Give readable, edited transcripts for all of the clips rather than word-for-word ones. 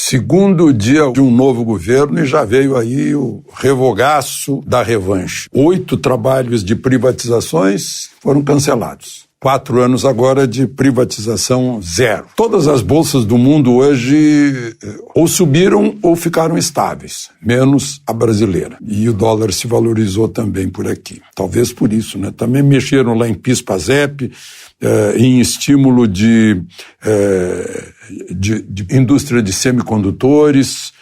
Segundo dia de um novo governo e já veio aí o revogaço da revanche. 8 trabalhos de privatizações foram cancelados. 4 anos agora de privatização zero. Todas as bolsas do mundo hoje ou subiram ou ficaram estáveis, menos a brasileira. E o dólar se valorizou também por aqui. Talvez por isso, né? Também mexeram lá em PIS/PASEP, em estímulo de indústria de semicondutores,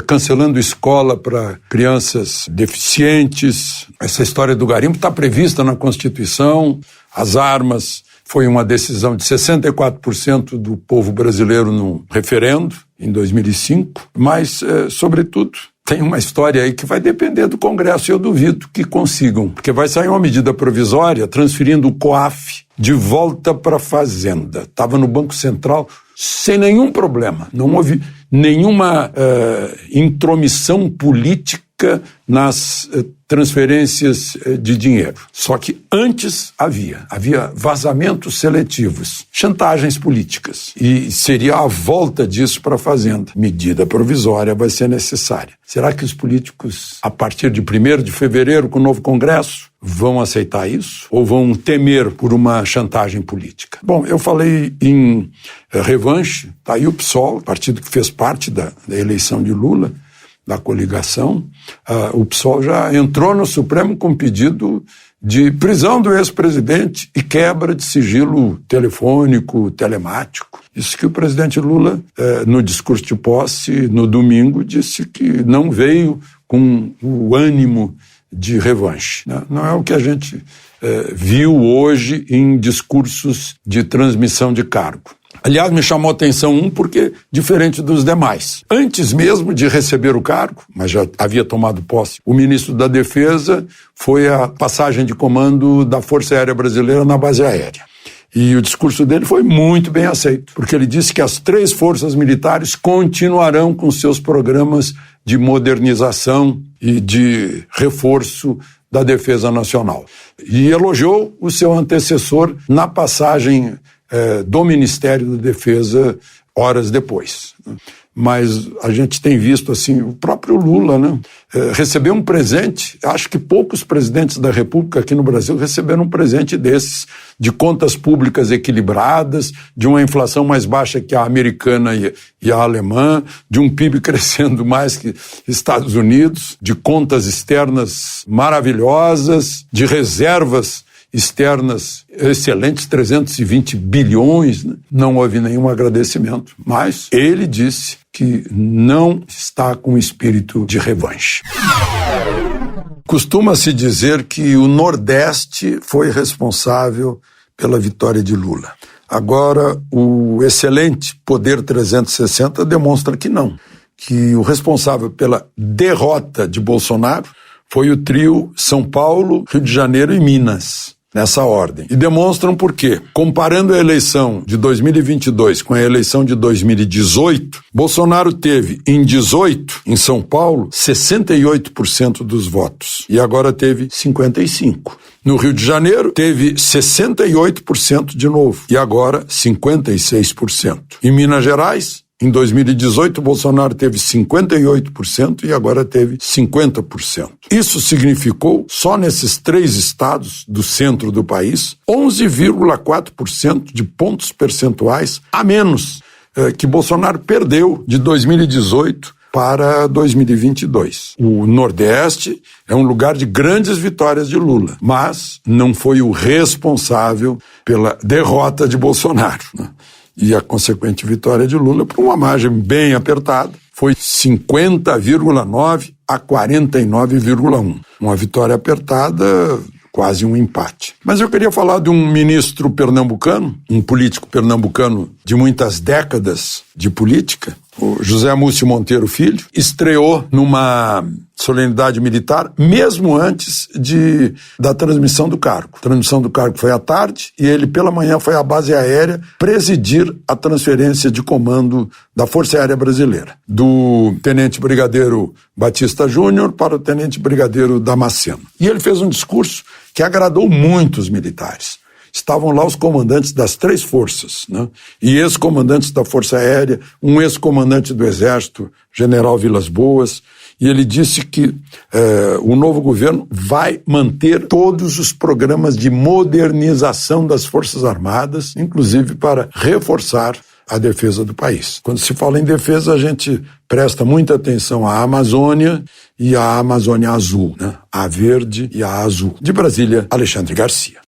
cancelando escola para crianças deficientes. Essa história do garimpo está prevista na Constituição. As armas foi uma decisão de 64% do povo brasileiro no referendo em 2005. Mas, sobretudo, tem uma história aí que vai depender do Congresso e eu duvido que consigam, porque vai sair uma medida provisória transferindo o COAF de volta para a Fazenda. Estava no Banco Central sem nenhum problema. Não houve nenhuma intromissão política nas transferências de dinheiro. Só que antes havia vazamentos seletivos, chantagens políticas. E seria a volta disso para a Fazenda. Medida provisória vai ser necessária. Será que os políticos, a partir de 1º de fevereiro, com o novo Congresso, vão aceitar isso? Ou vão temer por uma chantagem política? Bom, eu falei em revanche, tá aí o PSOL, partido que fez parte da eleição de Lula, da coligação. O PSOL já entrou no Supremo com pedido de prisão do ex-presidente e quebra de sigilo telefônico, telemático. Isso que o presidente Lula, no discurso de posse, no domingo, disse que não veio com o ânimo de revanche. Não é o que a gente viu hoje em discursos de transmissão de cargo. Aliás, me chamou a atenção porque, diferente dos demais, antes mesmo de receber o cargo, mas já havia tomado posse, o ministro da Defesa foi a passagem de comando da Força Aérea Brasileira na base aérea. E o discurso dele foi muito bem aceito, porque ele disse que as 3 forças militares continuarão com seus programas de modernização e de reforço da defesa nacional. E elogiou o seu antecessor na passagem do Ministério da Defesa horas depois. Mas a gente tem visto assim, o próprio Lula, né, recebeu um presente. Acho que poucos presidentes da República aqui no Brasil receberam um presente desses, de contas públicas equilibradas, de uma inflação mais baixa que a americana e a alemã, de um PIB crescendo mais que Estados Unidos, de contas externas maravilhosas, de reservas externas excelentes, 320 bilhões, né? Não houve nenhum agradecimento, mas ele disse que não está com espírito de revanche. Costuma-se dizer que o Nordeste foi responsável pela vitória de Lula. Agora, o excelente Poder 360 demonstra que não, que o responsável pela derrota de Bolsonaro foi o trio São Paulo, Rio de Janeiro e Minas. Nessa ordem. E demonstram por quê. Comparando a eleição de 2022 com a eleição de 2018, Bolsonaro teve, em 18, em São Paulo, 68% dos votos. E agora teve 55%. No Rio de Janeiro, teve 68% de novo. E agora, 56%. Em Minas Gerais, em 2018, Bolsonaro teve 58% e agora teve 50%. Isso significou, só nesses 3 estados do centro do país, 11,4% de pontos percentuais a menos que Bolsonaro perdeu de 2018 para 2022. O Nordeste é um lugar de grandes vitórias de Lula, mas não foi o responsável pela derrota de Bolsonaro, né? E a consequente vitória de Lula, por uma margem bem apertada, foi 50,9 a 49,1. Uma vitória apertada, quase um empate. Mas eu queria falar de um ministro pernambucano, um político pernambucano de muitas décadas de política, o José Múcio Monteiro Filho, estreou numa solenidade militar mesmo antes da transmissão do cargo. A transmissão do cargo foi à tarde e ele pela manhã foi à base aérea presidir a transferência de comando da Força Aérea Brasileira, do Tenente Brigadeiro Batista Júnior para o Tenente Brigadeiro Damasceno. E ele fez um discurso que agradou muito os militares. estavam lá os comandantes das 3 forças, né? E ex-comandantes da Força Aérea, um ex-comandante do Exército, general Vilas Boas, e ele disse que o novo governo vai manter todos os programas de modernização das Forças Armadas, inclusive para reforçar a defesa do país. Quando se fala em defesa, a gente presta muita atenção à Amazônia e à Amazônia Azul, né? A verde e a azul. De Brasília, Alexandre Garcia.